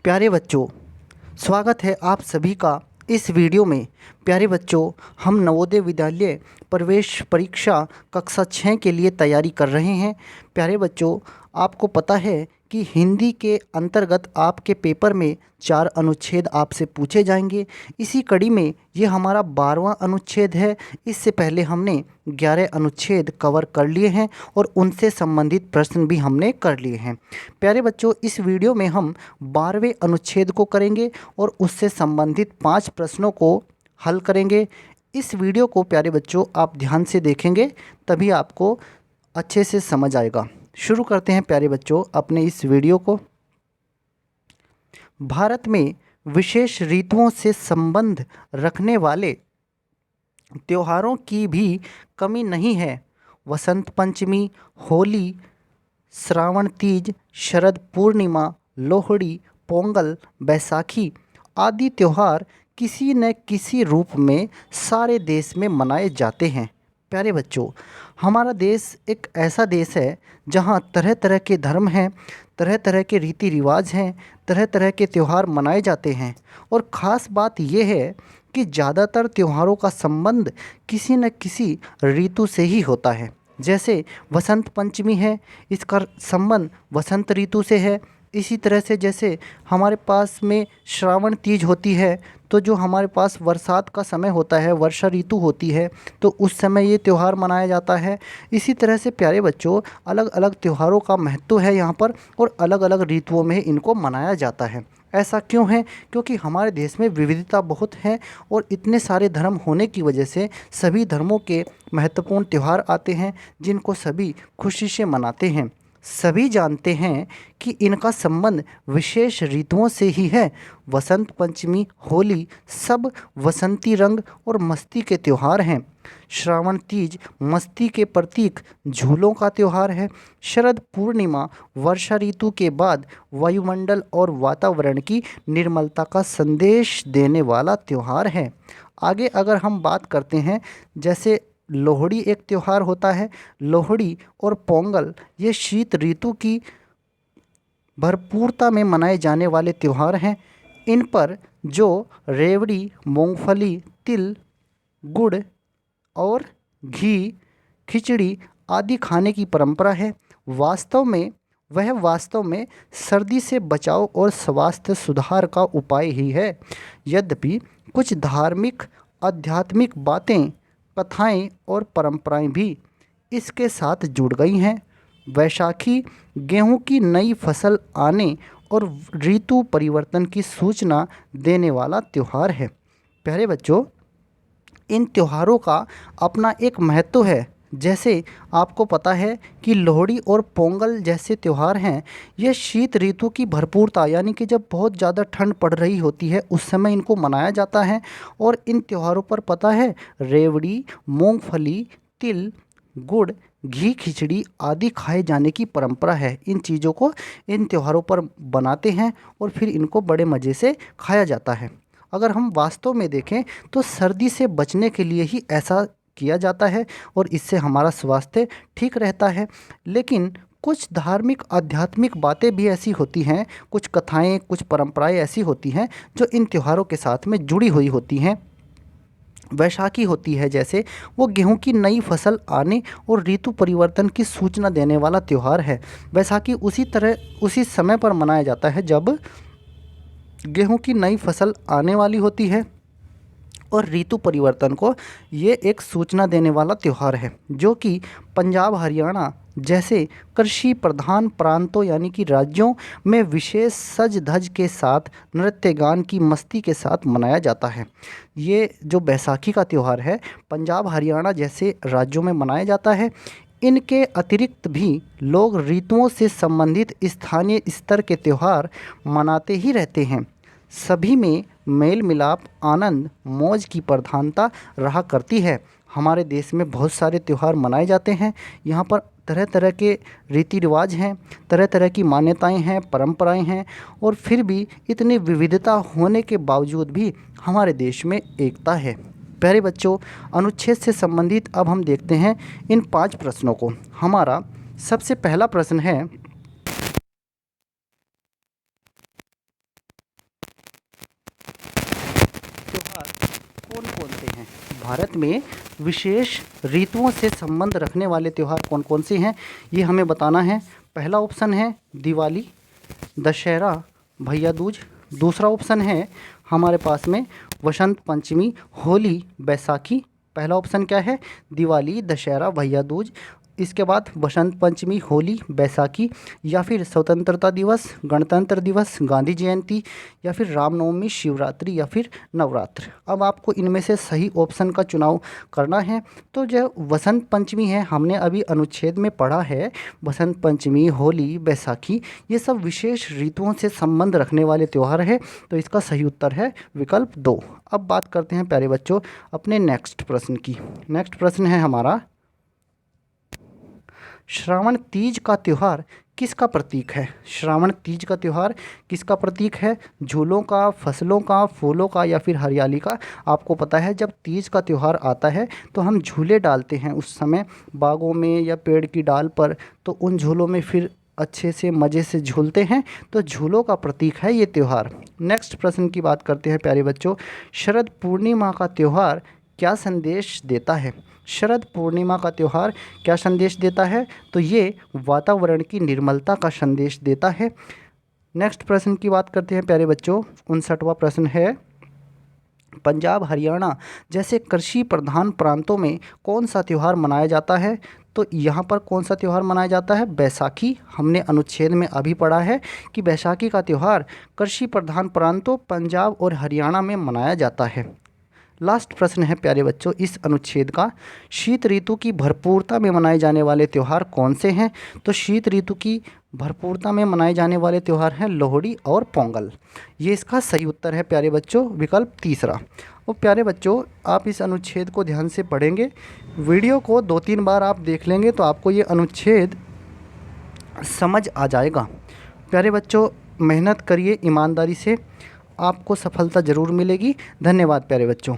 प्यारे बच्चों, स्वागत है आप सभी का इस वीडियो में। प्यारे बच्चों, हम नवोदय विद्यालय प्रवेश परीक्षा कक्षा 6 के लिए तैयारी कर रहे हैं। प्यारे बच्चों, आपको पता है कि हिंदी के अंतर्गत आपके पेपर में 4 अनुच्छेद आपसे पूछे जाएंगे। इसी कड़ी में ये हमारा 12वां अनुच्छेद है। इससे पहले हमने 11 अनुच्छेद कवर कर लिए हैं और उनसे संबंधित प्रश्न भी हमने कर लिए हैं। प्यारे बच्चों, इस वीडियो में हम 12वें अनुच्छेद को करेंगे और उससे संबंधित 5 प्रश्नों को हल करेंगे। इस वीडियो को प्यारे बच्चों आप ध्यान से देखेंगे तभी आपको अच्छे से समझ आएगा। शुरू करते हैं प्यारे बच्चों अपने इस वीडियो को। भारत में विशेष ऋतुओं से संबंध रखने वाले त्योहारों की भी कमी नहीं है। वसंत पंचमी, होली, श्रावण तीज, शरद पूर्णिमा, लोहड़ी, पोंगल, बैसाखी आदि त्योहार किसी न किसी रूप में सारे देश में मनाए जाते हैं। प्यारे बच्चों, हमारा देश एक ऐसा देश है जहाँ तरह तरह के धर्म हैं, तरह तरह के रीति रिवाज हैं, तरह तरह के त्यौहार मनाए जाते हैं। और ख़ास बात यह है कि ज़्यादातर त्योहारों का संबंध किसी न किसी ऋतु से ही होता है। जैसे वसंत पंचमी है, इसका संबंध वसंत ऋतु से है। इसी तरह से जैसे हमारे पास में श्रावण तीज होती है, तो जो हमारे पास बरसात का समय होता है, वर्षा ऋतु होती है, तो उस समय ये त्यौहार मनाया जाता है। इसी तरह से प्यारे बच्चों, अलग अलग त्योहारों का महत्व है यहाँ पर और अलग अलग ऋतुओं में इनको मनाया जाता है। ऐसा क्यों है? क्योंकि हमारे देश में विविधता बहुत है और इतने सारे धर्म होने की वजह से सभी धर्मों के महत्वपूर्ण त्यौहार आते हैं जिनको सभी खुशी से मनाते हैं। सभी जानते हैं कि इनका संबंध विशेष ऋतुओं से ही है। वसंत पंचमी, होली सब वसंती रंग और मस्ती के त्यौहार हैं। श्रावण तीज मस्ती के प्रतीक झूलों का त्यौहार है। शरद पूर्णिमा वर्षा ऋतु के बाद वायुमंडल और वातावरण की निर्मलता का संदेश देने वाला त्यौहार है। आगे अगर हम बात करते हैं, जैसे लोहड़ी एक त्यौहार होता है। लोहड़ी और पोंगल ये शीत ऋतु की भरपूरता में मनाए जाने वाले त्यौहार हैं। इन पर जो रेवड़ी, मूंगफली, तिल, गुड़ और घी, खिचड़ी आदि खाने की परंपरा है। वास्तव में सर्दी से बचाव और स्वास्थ्य सुधार का उपाय ही है। यद्यपि कुछ धार्मिक आध्यात्मिक बातें, कथाएं और परंपराएं भी इसके साथ जुड़ गई हैं। वैशाखी गेहूं की नई फसल आने और ऋतु परिवर्तन की सूचना देने वाला त्यौहार है। प्यारे बच्चों, इन त्योहारों का अपना एक महत्व है। जैसे आपको पता है कि लोहड़ी और पोंगल जैसे त्यौहार हैं, ये शीत ऋतु की भरपूरता यानी कि जब बहुत ज़्यादा ठंड पड़ रही होती है उस समय इनको मनाया जाता है। और इन त्योहारों पर पता है रेवड़ी, मूंगफली, तिल, गुड़, घी, खिचड़ी आदि खाए जाने की परंपरा है। इन चीज़ों को इन त्योहारों पर बनाते हैं और फिर इनको बड़े मज़े से खाया जाता है। अगर हम वास्तव में देखें तो सर्दी से बचने के लिए ही ऐसा किया जाता है और इससे हमारा स्वास्थ्य ठीक रहता है। लेकिन कुछ धार्मिक आध्यात्मिक बातें भी ऐसी होती हैं, कुछ कथाएं, कुछ परंपराएं ऐसी होती हैं जो इन त्योहारों के साथ में जुड़ी हुई होती हैं। वैशाखी होती है जैसे, वो गेहूं की नई फसल आने और ऋतु परिवर्तन की सूचना देने वाला त्यौहार है। वैसाखी उसी समय पर मनाया जाता है जब गेहूं की नई फसल आने वाली होती है और ऋतु परिवर्तन को ये एक सूचना देने वाला त्यौहार है, जो कि पंजाब, हरियाणा जैसे कृषि प्रधान प्रांतों यानी कि राज्यों में विशेष सज धज के साथ नृत्य गान की मस्ती के साथ मनाया जाता है। ये जो बैसाखी का त्यौहार है पंजाब, हरियाणा जैसे राज्यों में मनाया जाता है। इनके अतिरिक्त भी लोग ऋतुओं से संबंधित स्थानीय स्तर के त्यौहार मनाते ही रहते हैं। सभी में मेल मिलाप, आनंद, मौज की प्रधानता रहा करती है। हमारे देश में बहुत सारे त्यौहार मनाए जाते हैं। यहाँ पर तरह तरह के रीति रिवाज हैं, तरह तरह की मान्यताएं हैं, परंपराएं हैं और फिर भी इतनी विविधता होने के बावजूद भी हमारे देश में एकता है। प्यारे बच्चों, अनुच्छेद से संबंधित अब हम देखते हैं इन 5 प्रश्नों को। हमारा सबसे पहला प्रश्न है, कौन से हैं? भारत में विशेष ऋतुओं से संबंध रखने वाले त्यौहार कौन कौन से हैं, ये हमें बताना है। पहला ऑप्शन है दिवाली, दशहरा, भैया दूज। दूसरा ऑप्शन है हमारे पास में वसंत पंचमी, होली, बैसाखी। पहला ऑप्शन क्या है? दिवाली, दशहरा, भैया दूज। इसके बाद वसंत पंचमी, होली, बैसाखी, या फिर स्वतंत्रता दिवस, गणतंत्र दिवस, गांधी जयंती, या फिर रामनवमी, शिवरात्रि, या फिर नवरात्र। अब आपको इनमें से सही ऑप्शन का चुनाव करना है। तो जो वसंत पंचमी है, हमने अभी अनुच्छेद में पढ़ा है, वसंत पंचमी, होली, बैसाखी, ये सब विशेष ऋतुओं से संबंध रखने वाले त्यौहार है। तो इसका सही उत्तर है विकल्प 2। अब बात करते हैं प्यारे बच्चों अपने नेक्स्ट प्रश्न की। नेक्स्ट प्रश्न है हमारा, श्रावण तीज का त्यौहार किसका प्रतीक है? श्रावण तीज का त्यौहार किसका प्रतीक है? झूलों का, फसलों का, फूलों का, या फिर हरियाली का? आपको पता है जब तीज का त्यौहार आता है तो हम झूले डालते हैं उस समय बागों में या पेड़ की डाल पर, तो उन झूलों में फिर अच्छे से मज़े से झूलते हैं, तो झूलों का प्रतीक है ये त्यौहार। नेक्स्ट प्रश्न की बात करते हैं प्यारे बच्चों, शरद पूर्णिमा का त्यौहार क्या संदेश देता है? शरद पूर्णिमा का त्यौहार क्या संदेश देता है? तो ये वातावरण की निर्मलता का संदेश देता है। नेक्स्ट प्रश्न की बात करते हैं प्यारे बच्चों, 59वां प्रश्न है, पंजाब, हरियाणा जैसे कृषि प्रधान प्रांतों में कौन सा त्यौहार मनाया जाता है? तो यहाँ पर कौन सा त्यौहार मनाया जाता है? बैसाखी। हमने अनुच्छेद में अभी पढ़ा है कि बैसाखी का त्यौहार कृषि प्रधान प्रांतों पंजाब और हरियाणा में मनाया जाता है। लास्ट प्रश्न है प्यारे बच्चों इस अनुच्छेद का, शीत ऋतु की भरपूरता में मनाए जाने वाले त्यौहार कौन से हैं? तो शीत ऋतु की भरपूरता में मनाए जाने वाले त्यौहार हैं लोहड़ी और पोंगल। ये इसका सही उत्तर है प्यारे बच्चों विकल्प 3। और प्यारे बच्चों आप इस अनुच्छेद को ध्यान से पढ़ेंगे, वीडियो को 2-3 बार आप देख लेंगे तो आपको ये अनुच्छेद समझ आ जाएगा। प्यारे बच्चों मेहनत करिए ईमानदारी से, आपको सफलता ज़रूर मिलेगी। धन्यवाद प्यारे बच्चों।